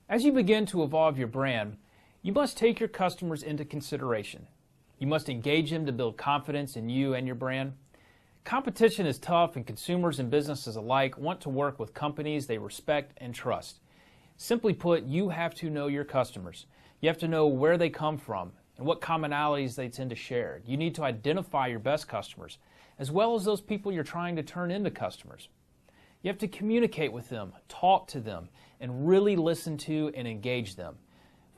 As you begin to evolve your brand, you must take your customers into consideration. You must engage them to build confidence in you and your brand. Competition is tough, and consumers and businesses alike want to work with companies they respect and trust. Simply put, you have to know your customers. You have to know where they come from and what commonalities they tend to share. You need to identify your best customers, as well as those people you're trying to turn into customers. You have to communicate with them, talk to them, and really listen to and engage them.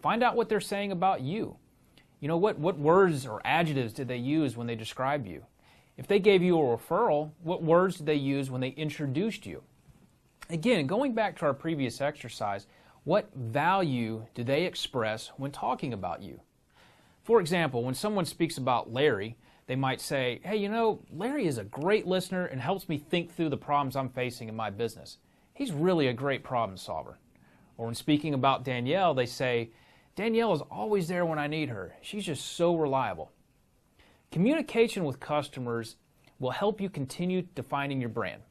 Find out what they're saying about you. What words or adjectives did they use when they described you? If they gave you a referral, what words did they use when they introduced you? Again, going back to our previous exercise, what value do they express when talking about you? For example, when someone speaks about Larry, they might say, hey, Larry is a great listener and helps me think through the problems I'm facing in my business. He's really a great problem solver. Or when speaking about Danielle, they say, Danielle is always there when I need her. She's just so reliable. Communication with customers will help you continue defining your brand,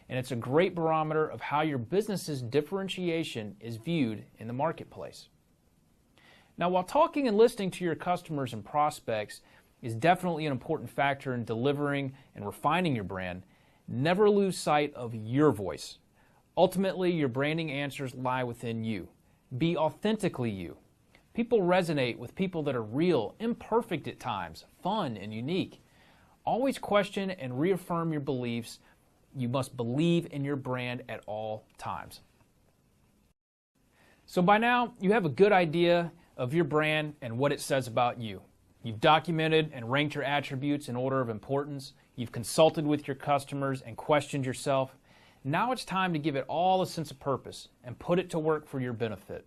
and it's a great barometer of how your business's differentiation is viewed in the marketplace. Now, while talking and listening to your customers and prospects is definitely an important factor in delivering and refining your brand, never lose sight of your voice. Ultimately, your branding answers lie within you. Be authentically you. People resonate with people that are real, imperfect at times, fun, and unique. Always question and reaffirm your beliefs. You must believe in your brand at all times. So by now, you have a good idea of your brand and what it says about you. You've documented and ranked your attributes in order of importance. You've consulted with your customers and questioned yourself. Now it's time to give it all a sense of purpose and put it to work for your benefit.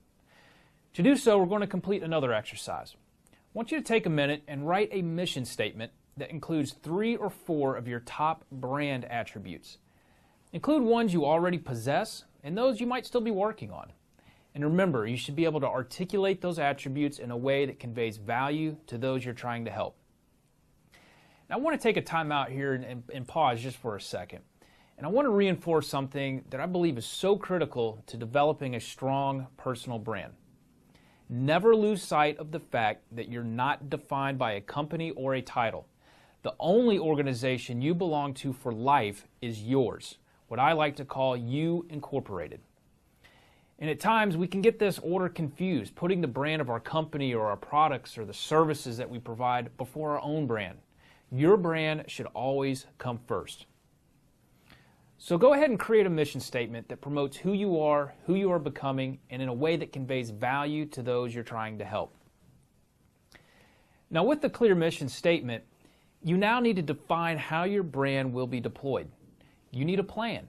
To do so, we're going to complete another exercise. I want you to take a minute and write a mission statement that includes 3 or 4 of your top brand attributes. Include ones you already possess and those you might still be working on. And remember, you should be able to articulate those attributes in a way that conveys value to those you're trying to help. Now, I want to take a time out here and pause just for a second. And I want to reinforce something that I believe is so critical to developing a strong personal brand. Never lose sight of the fact that you're not defined by a company or a title. The only organization you belong to for life is yours, what I like to call You Incorporated. And at times we can get this order confused, putting the brand of our company or our products or the services that we provide before our own brand. Your brand should always come first. So go ahead and create a mission statement that promotes who you are becoming, and in a way that conveys value to those you're trying to help. Now, with the clear mission statement, you now need to define how your brand will be deployed. You need a plan.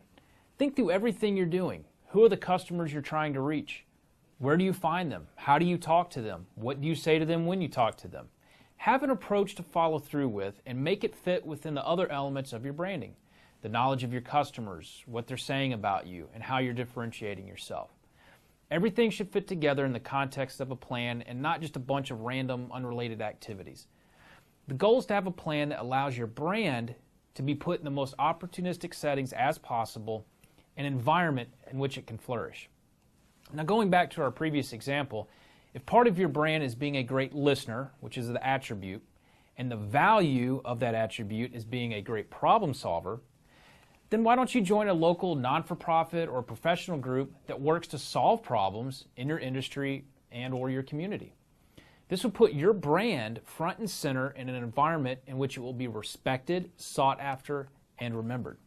Think through everything you're doing. Who are the customers you're trying to reach? Where do you find them? How do you talk to them? What do you say to them when you talk to them? Have an approach to follow through with and make it fit within the other elements of your branding. The knowledge of your customers, what they're saying about you, and how you're differentiating yourself. Everything should fit together in the context of a plan and not just a bunch of random, unrelated activities. The goal is to have a plan that allows your brand to be put in the most opportunistic settings as possible, an environment in which it can flourish. Now, going back to our previous example, if part of your brand is being a great listener, which is the attribute, and the value of that attribute is being a great problem solver, then why don't you join a local non-for-profit or professional group that works to solve problems in your industry and or your community? This will put your brand front and center in an environment in which it will be respected, sought after, and remembered.